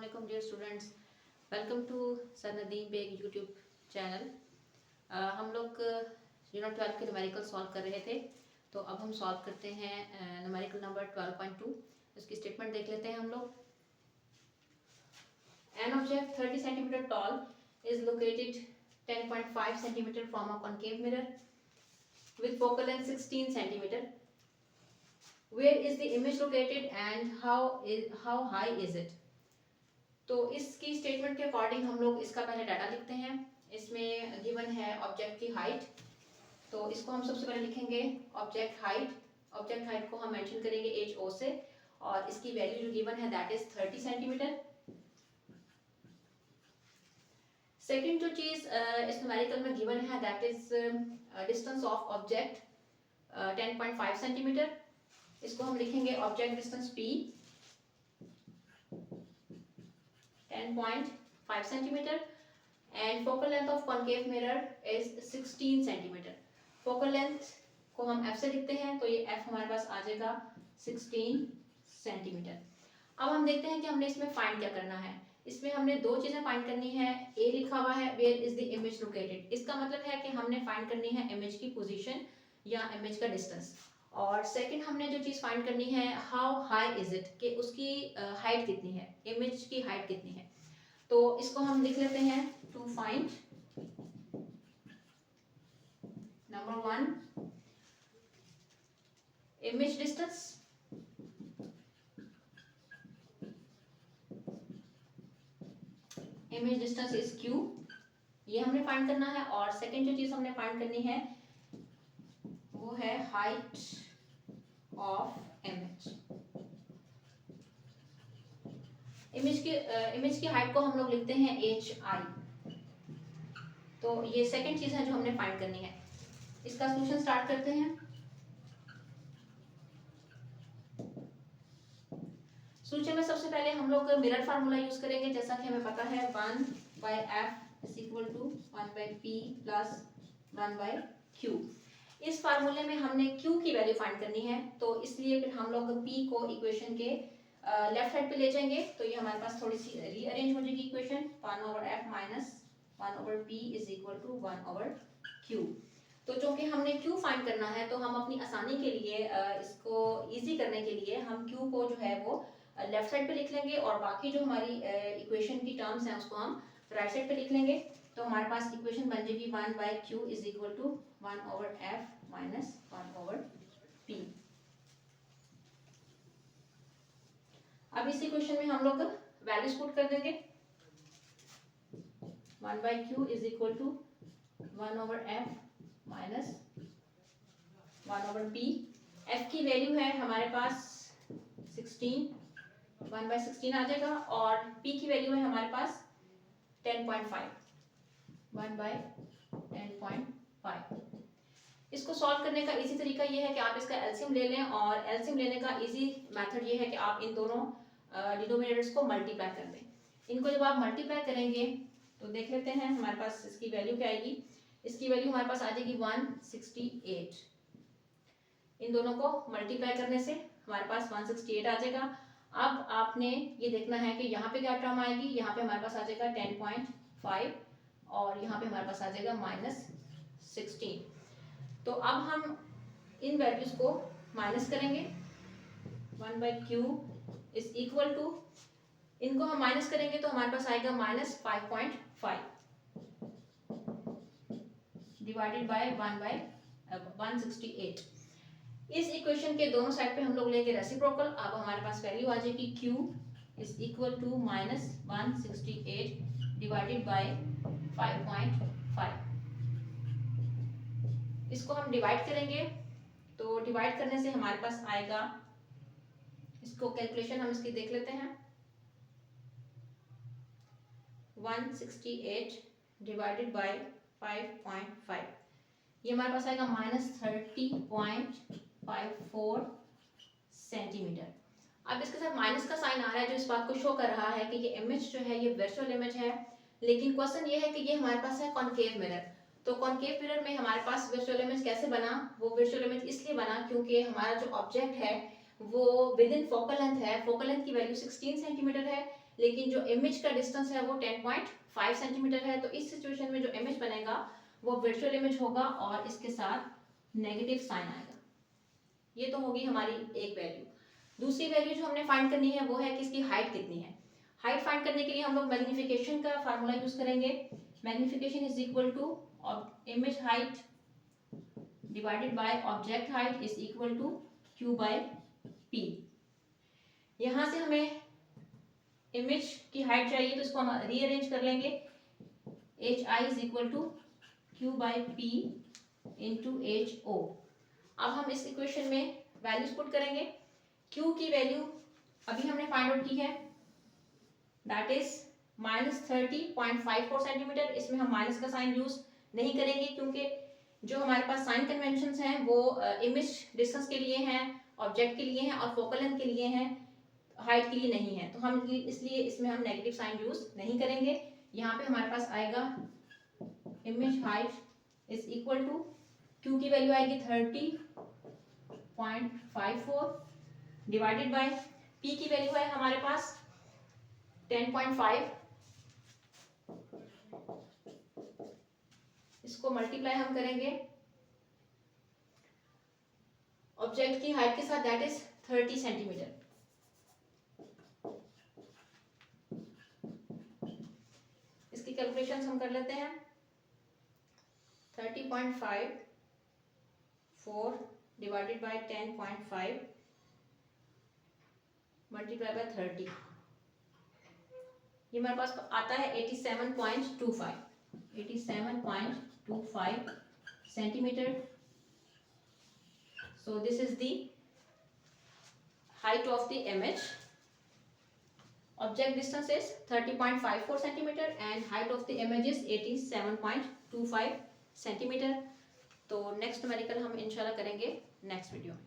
Assalamualaikum dear students, welcome to sir Nadeem Baig YouTube channel. हम लोग unit 12 के न्यूमेरिकल सॉल्व कर रहे थे, तो अब हम सॉल्व करते हैं न्यूमेरिकल नंबर 12.2। इसकी स्टेटमेंट देख लेते हैं हम लोग। An object 30 centimetre tall is located 10.5 centimetre from a concave mirror with focal length 16 centimeter. Where is the image located and how high is it? तो इसकी स्टेटमेंट के अकॉर्डिंग हम लोग इसका पहले डाटा लिखते हैं। इसमें गिवन है ऑब्जेक्ट की हाइट, तो इसको हम सबसे पहले लिखेंगे ऑब्जेक्ट हाइट। ऑब्जेक्ट हाइट को हम मेंशन करेंगे एच ओ से, और इसकी वैल्यू जो गिवन है दैट इज 30 सेंटीमीटर। सेकेंड जो चीज इस न्यूमेरिकल में गिवन है that is distance of object 10.5 centimetre. इसको हम लिखेंगे object distance P 10.5 centimetre and focal length of concave mirror is 16 centimetre. Focal length को हम f से लिखते हैं, तो ये f हमारे पास आ जाएगा 16 सेंटीमीटर। अब हम देखते हैं कि हमने इसमें फाइंड क्या करना है। इसमें हमने दो चीजें फाइंड करनी है। ए लिखा हुआ है where is the image located, इसका मतलब है कि हमने फाइंड करनी है इमेज की पोजीशन या इमेज का डिस्टेंस। और सेकंड हमने जो चीज फाइंड करनी है हाउ हाई इज इट, कि उसकी हाइट कितनी है, इमेज की हाइट कितनी है। तो इसको हम लिख लेते हैं to find number 1 image distance. Image distance is Q, ये हमने फाइंड करना है। और सेकंड जो चीज हमने फाइंड करनी है वो है हाइट ऑफ इमेज। इमेज की हाइट को हम लोग लिखते हैं एच आई। तो ये सेकंड चीज है जो हमने फाइंड करनी है। इसका सॉल्यूशन स्टार्ट करते हैं। सॉल्यूशन में सबसे पहले हम लोग मिरर फार्मूला यूज करेंगे। जैसा कि हमें पता है 1/f is equal to 1/p plus 1/q। इस फार्मूले में हमने q की वैल्यू फाइंड करनी है, तो इसलिए फिर हम लोग p को इक्वेशन के लेफ्ट साइड पे ले जाएंगे। तो ये हमारे पास थोड़ी सी रीअरेंज हो जाएगी equation. 1/f minus 1/p is equal to 1/q। तो जो कि हमने q फाइंड करना है, तो हम अपनी आसानी के लिए इसको इजी करने के लिए हम q को जो है वो लेफ्ट साइड पे लिख लेंगे, और बाकी जो हमारी इक्वेशन की टर्म्स हैं उसको हम राइट साइड पे लिख लेंगे। तो हमारे पास इक्वेशन बन जाएगी 1/q is equal to 1/f minus 1/p। अब इस इक्वेशन में हम लोग वैल्यूज पुट कर देंगे। 1/q is equal to 1/f minus 1/p। f की वैल्यू है हमारे पास 16, 1/16 आ जाएगा, और p की वैल्यू है हमारे पास 10.5, 1/10.5। इसको सॉल्व करने का इजी तरीका ये है कि आप इसका एलसीएम ले लें, और एलसीएम लेने का इजी मेथड ये है कि आप इन दोनों डिनोमिनेटर्स को मल्टीप्लाई कर दें। इनको जब आप मल्टीप्लाई करेंगे तो देख लेते हैं हमारे पास इसकी वैल्यू क्या आएगी। इसकी वैल्यू हमारे पास आ जाएगी 168। इन दोनों को मल्टीप्लाई करने से हमारे पास 168 आ जाएगा। अब आपने ये देखना है कि यहाँ पे क्या टर्म आएगी। यहाँ पे हमारे पास आ जाएगा 10.5, और यहाँ पे हमारे पास आ जाएगा -16। तो अब हम इन वैल्यूज को माइनस करेंगे। 1/q इज इक्वल टू, इनको हम माइनस करेंगे तो हमारे पास आएगा -5.5 डिवाइडेड बाय 1/168। इस इक्वेशन के दोनों साइड पे हम लोग लेंगे रेसिप्रोकल। अब हमारे पास वैल्यू आ जाएगी q is equal to -168 divided by 5.5। इसको हम डिवाइड करेंगे, तो डिवाइड करने से हमारे पास आएगा, इसको कैलकुलेशन हम इसकी देख लेते हैं। 168 डिवाइडेड बाय 5.5, ये हमारे पास आएगा -30.54 सेंटीमीटर। अब इसके साथ माइनस का साइन आ रहा है, जो इस बात को शो कर रहा है कि ये इमेज जो है ये वर्चुअल इमेज है। लेकिन क्वेश्चन ये है कि ये हमारे पास है कॉनकेव मिरर। तो कॉनकेव मिरर में हमारे पास वर्चुअल इमेज कैसे बना। वो वर्चुअल इमेज इसलिए बना क्योंकि हमारा जो ऑब्जेक्ट है वो विद इन फोकल लेंथ है। फोकल लेंथ की वैल्यू 16 सेंटीमीटर है, लेकिन जो इमेज का डिस्टेंस है वो 10.5 सेंटीमीटर है। तो इस सिचुएशन में जो इमेज बनेगा वो वर्चुअल इमेज होगा और इसके साथ नेगेटिव साइन आएगा। ये तो होगी हमारी एक वैल्यू। दूसरी वैल्यू जो हमने फाइंड करनी है वो है कि इसकी हाइट कितनी है। हाइट फाइंड करने के लिए हम लोग मैग्नीफिकेशन का फार्मूला यूज करेंगे। Magnification is equal to image height divided by object height is equal to Q by P। यहाँ से हमें इमेज की हाइट चाहिए तो इसको हम रीअरेंज कर लेंगे। HI is equal to Q by P into HO। अब हम इस इक्वेशन में वैल्यूज पुट करेंगे। Q की वैल्यू अभी हमने फाइंड आउट की है, दैट इज -30.54 सेंटीमीटर। इसमें हम माइनस का साइन यूज नहीं करेंगे क्योंकि जो हमारे पास साइन कन्वेंशंस हैं वो इमेज डिस्टेंस के लिए हैं, ऑब्जेक्ट के लिए हैं और फोकल लेंथ के लिए हैं, हाइट के लिए नहीं है। तो हम इसलिए इसमें हम नेगेटिव साइन यूज नहीं करेंगे। यहाँ पे हमारे पास आएगा image height is equal to Q की वैल्यू आएगी 30.54 डिवाइडेड बाय P की वैल्यू है हमारे पास 10.5। इसको मल्टीप्लाई हम करेंगे ऑब्जेक्ट की हाइट के साथ, दैट इज 30 सेंटीमीटर। इसकी कैलकुलेशंस हम कर लेते हैं। 30.54 डिवाइडेड बाय 10.5 मल्टीप्लाई बाय 30, ये हमारे पास आता है 87.25 centimetre. So this is the height of the image. Object distance is 30.54 centimeter and height of the image is 87.25 centimeter. तो नेक्स्ट न्यूमेरिकल हम इंशाल्लाह करेंगे नेक्स्ट वीडियो में।